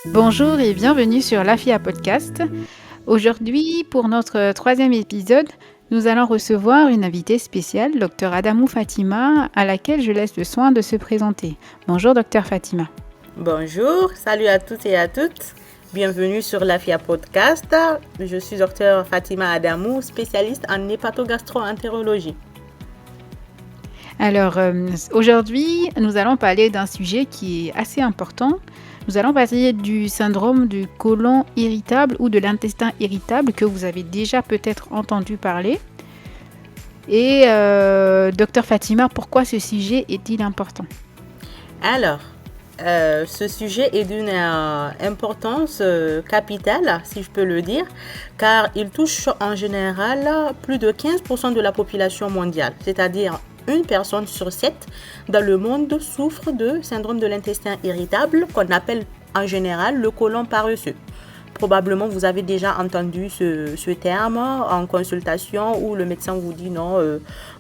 Bonjour et bienvenue sur l'AFIA Podcast. Aujourd'hui, pour notre troisième épisode, nous allons recevoir une invitée spéciale, Dr Adamou Fatima, à laquelle je laisse le soin de se présenter. Bonjour Dr Fatima. Bonjour, salut à toutes et à toutes. Bienvenue sur l'AFIA Podcast. Je suis Dr Fatima Adamou, spécialiste en hépatogastro-entérologie. Alors, aujourd'hui, nous allons parler d'un sujet qui est assez important. Nous allons parler du syndrome du côlon irritable ou de l'intestin irritable que vous avez déjà peut-être entendu parler. Et Dr Fatima, pourquoi ce sujet est-il important? Alors, ce sujet est d'une importance capitale, si je peux le dire, car il touche en général plus de 15% de la population mondiale, c'est-à-dire une personne sur 7 dans le monde souffre de syndrome de l'intestin irritable qu'on appelle en général le côlon paresseux. Probablement, vous avez déjà entendu ce terme en consultation où le médecin vous dit non,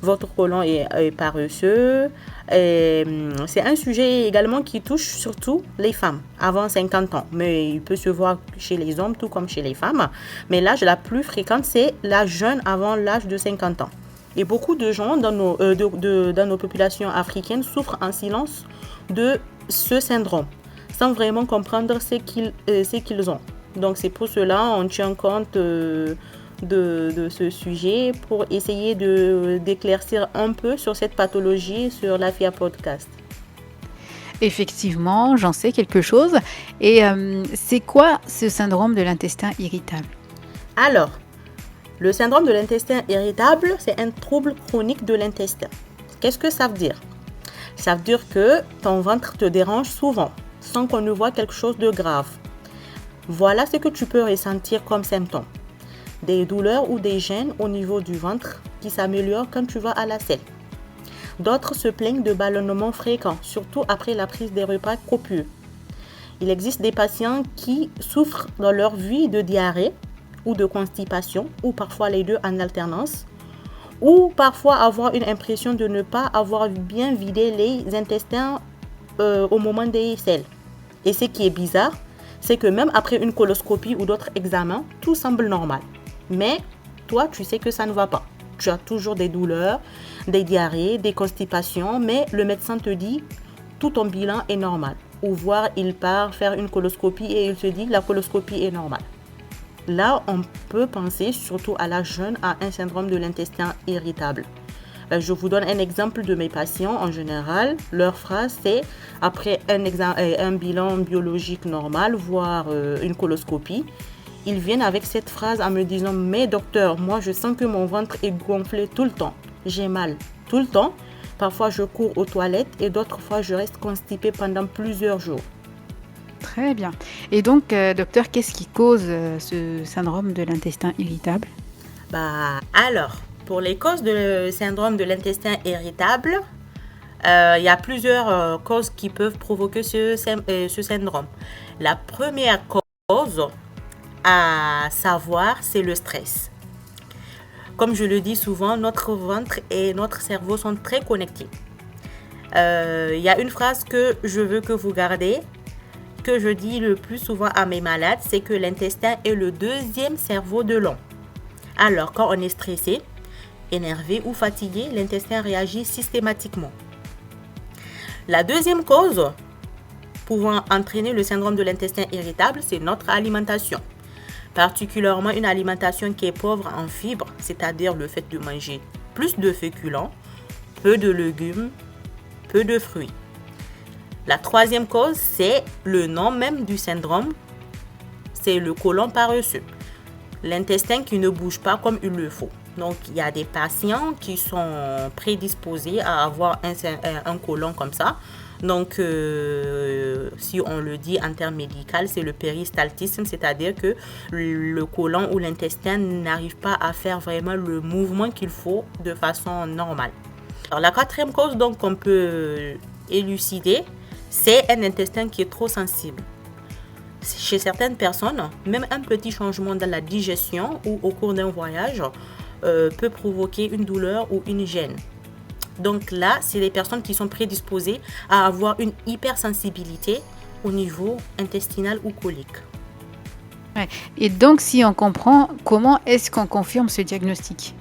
votre côlon est paresseux. C'est un sujet également qui touche surtout les femmes avant 50 ans. Mais il peut se voir chez les hommes tout comme chez les femmes. Mais l'âge la plus fréquente, c'est l'âge jeune avant l'âge de 50 ans. Et beaucoup de gens dans nos populations africaines souffrent en silence de ce syndrome, sans vraiment comprendre ce qu'ils ont. Donc c'est pour cela on tient compte de ce sujet pour essayer d'éclaircir un peu sur cette pathologie sur l'AFIA Podcast. Effectivement, j'en sais quelque chose. Et c'est quoi ce syndrome de l'intestin irritable? Alors, le syndrome de l'intestin irritable, c'est un trouble chronique de l'intestin. Qu'est-ce que ça veut dire? Ça veut dire que ton ventre te dérange souvent, sans qu'on ne voit quelque chose de grave. Voilà ce que tu peux ressentir comme symptômes. Des douleurs ou des gènes au niveau du ventre qui s'améliorent quand tu vas à la selle. D'autres se plaignent de ballonnements fréquents, surtout après la prise des repas copieux. Il existe des patients qui souffrent dans leur vie de diarrhée ou de constipation, ou parfois les deux en alternance, ou parfois avoir une impression de ne pas avoir bien vidé les intestins au moment des selles. Et ce qui est bizarre, c'est que même après une coloscopie ou d'autres examens, tout semble normal. Mais toi, tu sais que ça ne va pas. Tu as toujours des douleurs, des diarrhées, des constipations, mais le médecin te dit tout ton bilan est normal. Ou voire il part faire une coloscopie et il te dit la coloscopie est normale. Là, on peut penser surtout à l'âge jeune à un syndrome de l'intestin irritable. Je vous donne un exemple de mes patients en général. Leur phrase, c'est après un bilan biologique normal, voire une coloscopie, ils viennent avec cette phrase en me disant « Mais docteur, moi je sens que mon ventre est gonflé tout le temps. J'ai mal tout le temps. Parfois je cours aux toilettes et d'autres fois je reste constipée pendant plusieurs jours. » Très bien. Et donc, docteur, qu'est-ce qui cause ce syndrome de l'intestin irritable? Alors, pour les causes de syndrome de l'intestin irritable, il y a plusieurs causes qui peuvent provoquer ce syndrome. La première cause à savoir, c'est le stress. Comme je le dis souvent, notre ventre et notre cerveau sont très connectés. Il y a une phrase que je veux que vous gardez, que je dis le plus souvent à mes malades, c'est que l'intestin est le deuxième cerveau de l'homme. Alors, quand on est stressé, énervé ou fatigué, l'intestin réagit systématiquement. La deuxième cause pouvant entraîner le syndrome de l'intestin irritable, c'est notre alimentation. Particulièrement une alimentation qui est pauvre en fibres, c'est-à-dire le fait de manger plus de féculents, peu de légumes, peu de fruits. La troisième cause, c'est le nom même du syndrome, c'est le côlon paresseux. L'intestin qui ne bouge pas comme il le faut. Donc, il y a des patients qui sont prédisposés à avoir un côlon comme ça. Donc, si on le dit en termes médicaux, c'est le péristaltisme, c'est-à-dire que le côlon ou l'intestin n'arrive pas à faire vraiment le mouvement qu'il faut de façon normale. Alors, la quatrième cause donc qu'on peut élucider, c'est un intestin qui est trop sensible. Chez certaines personnes, même un petit changement dans la digestion ou au cours d'un voyage peut provoquer une douleur ou une gêne. Donc là, c'est les personnes qui sont prédisposées à avoir une hypersensibilité au niveau intestinal ou colique. Ouais. Et donc, si on comprend, comment est-ce qu'on confirme ce diagnostic?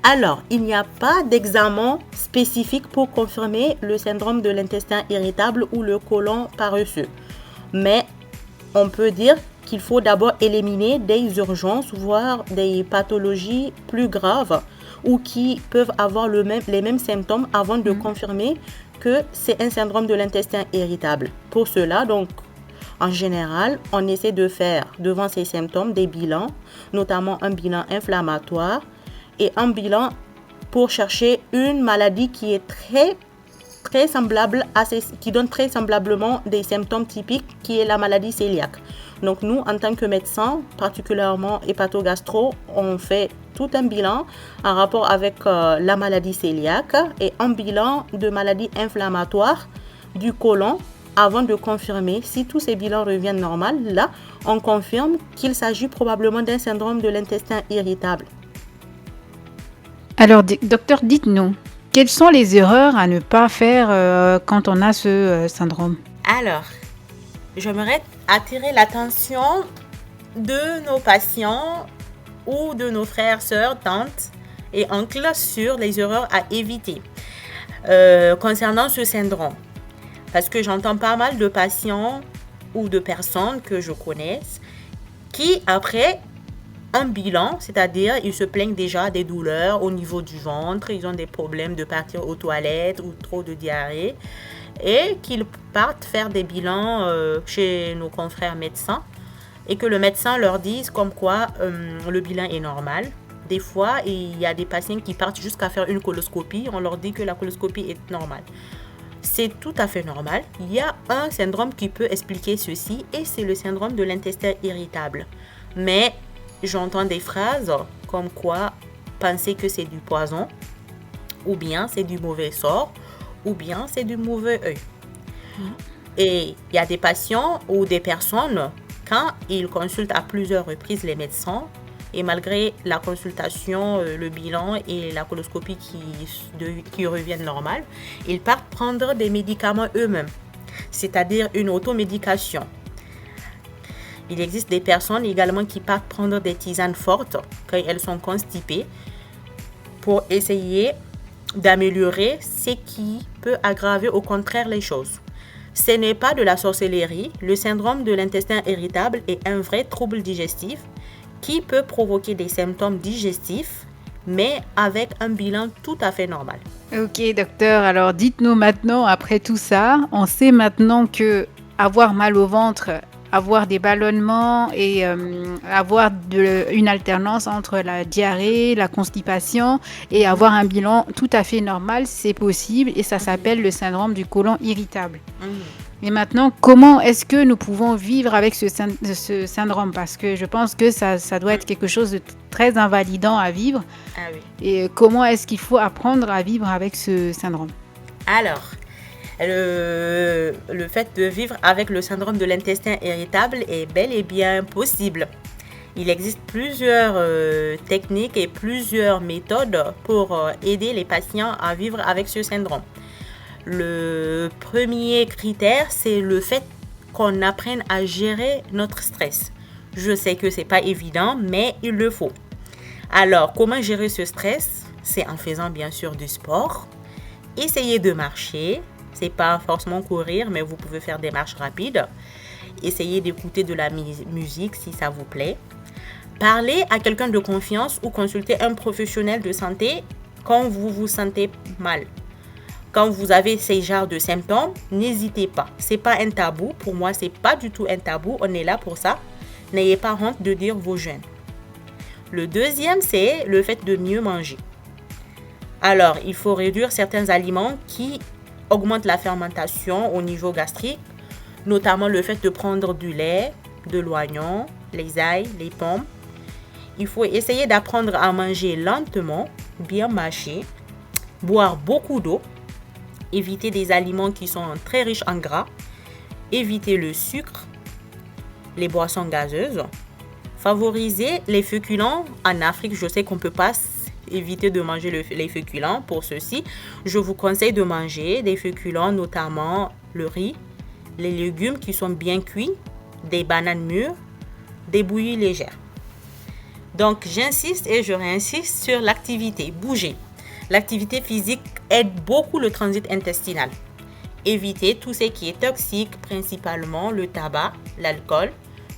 Alors, il n'y a pas d'examen spécifique pour confirmer le syndrome de l'intestin irritable ou le côlon paresseux. Mais on peut dire qu'il faut d'abord éliminer des urgences, voire des pathologies plus graves ou qui peuvent avoir les mêmes symptômes avant de confirmer que c'est un syndrome de l'intestin irritable. Pour cela, donc, en général, on essaie de faire devant ces symptômes des bilans, notamment un bilan inflammatoire et un bilan pour chercher une maladie qui est très semblable qui donne très semblablement des symptômes typiques, qui est la maladie cœliaque. Donc nous, en tant que médecins, particulièrement hépatogastro, on fait tout un bilan en rapport avec la maladie cœliaque et un bilan de maladie inflammatoire du côlon avant de confirmer. Si tous ces bilans reviennent normal, là, on confirme qu'il s'agit probablement d'un syndrome de l'intestin irritable. Alors, docteur, dites-nous, quelles sont les erreurs à ne pas faire quand on a ce syndrome? Alors, j'aimerais attirer l'attention de nos patients ou de nos frères, sœurs, tantes et oncles sur les erreurs à éviter concernant ce syndrome. Parce que j'entends pas mal de patients ou de personnes que je connaisse qui, après un bilan, c'est-à-dire ils se plaignent déjà des douleurs au niveau du ventre, ils ont des problèmes de partir aux toilettes ou trop de diarrhée, et qu'ils partent faire des bilans chez nos confrères médecins et que le médecin leur dise comme quoi le bilan est normal. Des fois, il y a des patients qui partent jusqu'à faire une coloscopie, on leur dit que la coloscopie est normale. C'est tout à fait normal. Il y a un syndrome qui peut expliquer ceci et c'est le syndrome de l'intestin irritable. Mais j'entends des phrases comme quoi penser que c'est du poison, ou bien c'est du mauvais sort, ou bien c'est du mauvais œil. Et il y a des patients ou des personnes, quand ils consultent à plusieurs reprises les médecins, et malgré la consultation, le bilan et la coloscopie qui reviennent normales, ils partent prendre des médicaments eux-mêmes, c'est-à-dire une automédication. Il existe des personnes également qui partent prendre des tisanes fortes quand elles sont constipées pour essayer d'améliorer ce qui peut aggraver au contraire les choses. Ce n'est pas de la sorcellerie. Le syndrome de l'intestin irritable est un vrai trouble digestif qui peut provoquer des symptômes digestifs, mais avec un bilan tout à fait normal. Ok, docteur, alors dites-nous maintenant, après tout ça, on sait maintenant que avoir mal au ventre, avoir des ballonnements et avoir une alternance entre la diarrhée, la constipation et avoir un bilan tout à fait normal, c'est possible et ça s'appelle le syndrome du côlon irritable. Et maintenant, comment est-ce que nous pouvons vivre avec ce syndrome? Parce que je pense que ça doit être quelque chose de très invalidant à vivre. Ah oui. Et comment est-ce qu'il faut apprendre à vivre avec ce syndrome? Alors, le fait de vivre avec le syndrome de l'intestin irritable est bel et bien possible. Il existe plusieurs techniques et plusieurs méthodes pour aider les patients à vivre avec ce syndrome. Le premier critère, c'est le fait qu'on apprenne à gérer notre stress. Je sais que c'est pas évident, mais il le faut. Alors, comment gérer ce stress? C'est en faisant bien sûr du sport. Essayez de marcher. C'est pas forcément courir, mais vous pouvez faire des marches rapides. Essayez d'écouter de la musique si ça vous plaît. Parlez à quelqu'un de confiance ou consultez un professionnel de santé quand vous vous sentez mal. Quand vous avez ces genres de symptômes, n'hésitez pas. C'est pas un tabou. Pour moi, c'est pas du tout un tabou. On est là pour ça. N'ayez pas honte de dire vos gènes. Le deuxième, c'est le fait de mieux manger. Alors, il faut réduire certains aliments qui augmentent la fermentation au niveau gastrique, notamment le fait de prendre du lait, de l'oignon, les ails, les pommes. Il faut essayer d'apprendre à manger lentement, bien mâcher, boire beaucoup d'eau, éviter des aliments qui sont très riches en gras, éviter le sucre, les boissons gazeuses, favoriser les féculents. En Afrique, je sais qu'on ne peut pas éviter de manger les féculents. Pour ceci, je vous conseille de manger des féculents, notamment le riz, les légumes qui sont bien cuits, des bananes mûres, des bouillies légères. Donc, j'insiste et je réinsiste sur l'activité, bouger. L'activité physique aide beaucoup le transit intestinal. Évitez tout ce qui est toxique, principalement le tabac, l'alcool,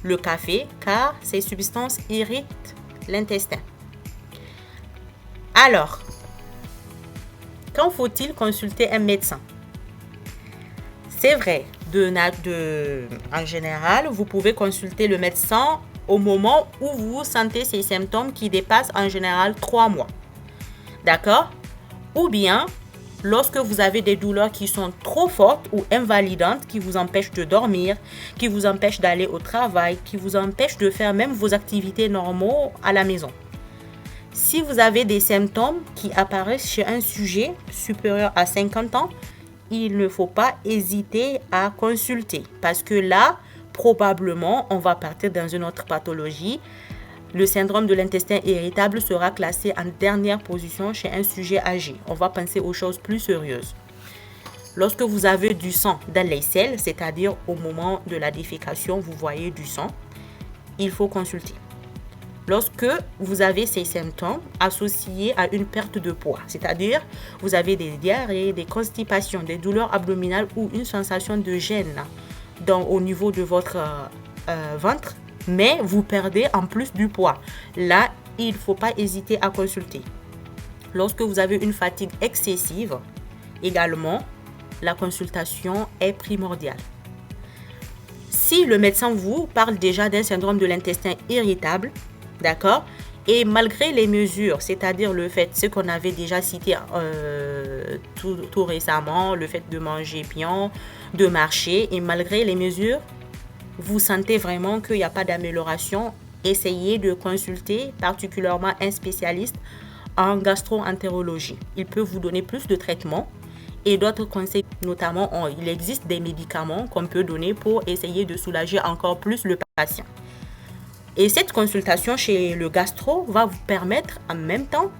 le café, car ces substances irritent l'intestin. Alors, quand faut-il consulter un médecin? C'est vrai, en général, vous pouvez consulter le médecin au moment où vous sentez ces symptômes qui dépassent en général 3 mois. D'accord? Ou bien, lorsque vous avez des douleurs qui sont trop fortes ou invalidantes, qui vous empêchent de dormir, qui vous empêchent d'aller au travail, qui vous empêchent de faire même vos activités normales à la maison. Si vous avez des symptômes qui apparaissent chez un sujet supérieur à 50 ans, il ne faut pas hésiter à consulter parce que là, probablement, on va partir dans une autre pathologie. Le syndrome de l'intestin irritable sera classé en dernière position chez un sujet âgé. On va penser aux choses plus sérieuses. Lorsque vous avez du sang dans les selles, c'est-à-dire au moment de la défécation, vous voyez du sang, il faut consulter. Lorsque vous avez ces symptômes associés à une perte de poids, c'est-à-dire vous avez des diarrhées, des constipations, des douleurs abdominales ou une sensation de gêne au niveau de votre ventre, mais vous perdez en plus du poids. Là, il ne faut pas hésiter à consulter. Lorsque vous avez une fatigue excessive, également, la consultation est primordiale. Si le médecin vous parle déjà d'un syndrome de l'intestin irritable, d'accord, et malgré les mesures, c'est-à-dire ce qu'on avait déjà cité tout récemment, le fait de manger bien, de marcher, et malgré les mesures, vous sentez vraiment qu'il n'y a pas d'amélioration, essayez de consulter particulièrement un spécialiste en gastro-entérologie. Il peut vous donner plus de traitements et d'autres conseils, notamment il existe des médicaments qu'on peut donner pour essayer de soulager encore plus le patient. Et cette consultation chez le gastro va vous permettre en même temps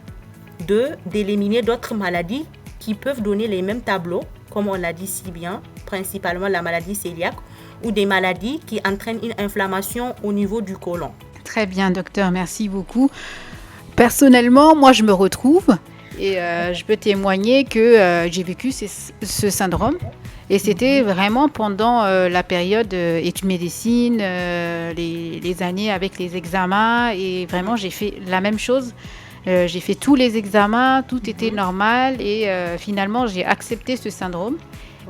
d'éliminer d'autres maladies qui peuvent donner les mêmes tableaux, comme on l'a dit si bien, principalement la maladie cœliaque ou des maladies qui entraînent une inflammation au niveau du côlon. Très bien, docteur, merci beaucoup. Personnellement, moi, je me retrouve et je peux témoigner que j'ai vécu ce syndrome. Et c'était vraiment pendant la période études médecine, les années avec les examens. Et vraiment, j'ai fait la même chose. J'ai fait tous les examens, tout était normal. Et finalement, j'ai accepté ce syndrome.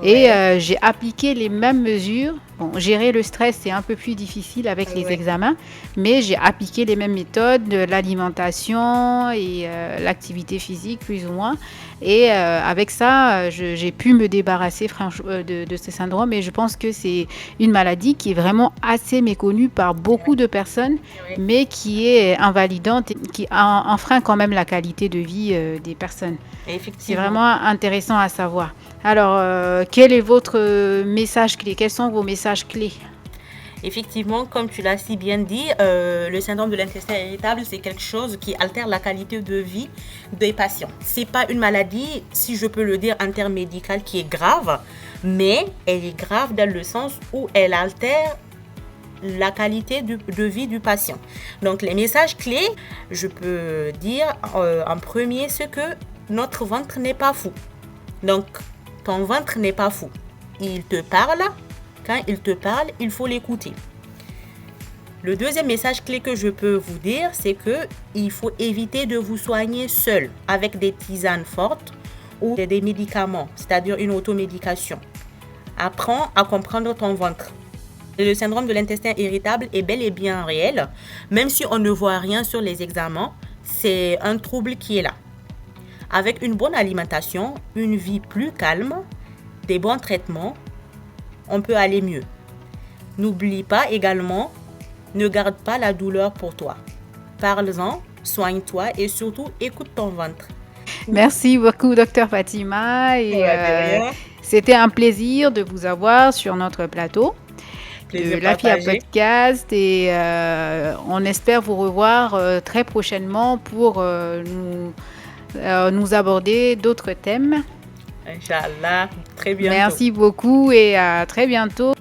Et j'ai appliqué les mêmes mesures. Bon, gérer le stress, c'est un peu plus difficile avec les examens, mais j'ai appliqué les mêmes méthodes, l'alimentation et l'activité physique, plus ou moins. Et avec ça, j'ai pu me débarrasser de ce syndrome. Et je pense que c'est une maladie qui est vraiment assez méconnue par beaucoup de personnes, mais qui est invalidante et qui enfreint quand même la qualité de vie des personnes. C'est vraiment intéressant à savoir. Alors, quel est votre message clé? Quels sont vos messages clés? Effectivement, comme tu l'as si bien dit, le syndrome de l'intestin irritable, c'est quelque chose qui altère la qualité de vie des patients. C'est pas une maladie, si je peux le dire en termes médicaux, qui est grave, mais elle est grave dans le sens où elle altère la qualité de vie du patient. Donc, les messages clés, je peux dire en premier, c'est que notre ventre n'est pas fou. Donc, ton ventre n'est pas fou. Il te parle. Quand il te parle, il faut l'écouter. Le deuxième message clé que je peux vous dire, c'est qu'il faut éviter de vous soigner seul avec des tisanes fortes ou des médicaments, c'est-à-dire une automédication. Apprends à comprendre ton ventre. Le syndrome de l'intestin irritable est bel et bien réel. Même si on ne voit rien sur les examens, c'est un trouble qui est là. Avec une bonne alimentation, une vie plus calme, des bons traitements, on peut aller mieux. N'oublie pas également, ne garde pas la douleur pour toi. Parle-en, soigne-toi et surtout écoute ton ventre. Merci beaucoup, Dr Fatima. Et c'était un plaisir de vous avoir sur notre plateau de l'AFIA Podcast. Et on espère vous revoir très prochainement pour nous aborder d'autres thèmes. Inch'Allah, très bientôt. Merci beaucoup et à très bientôt.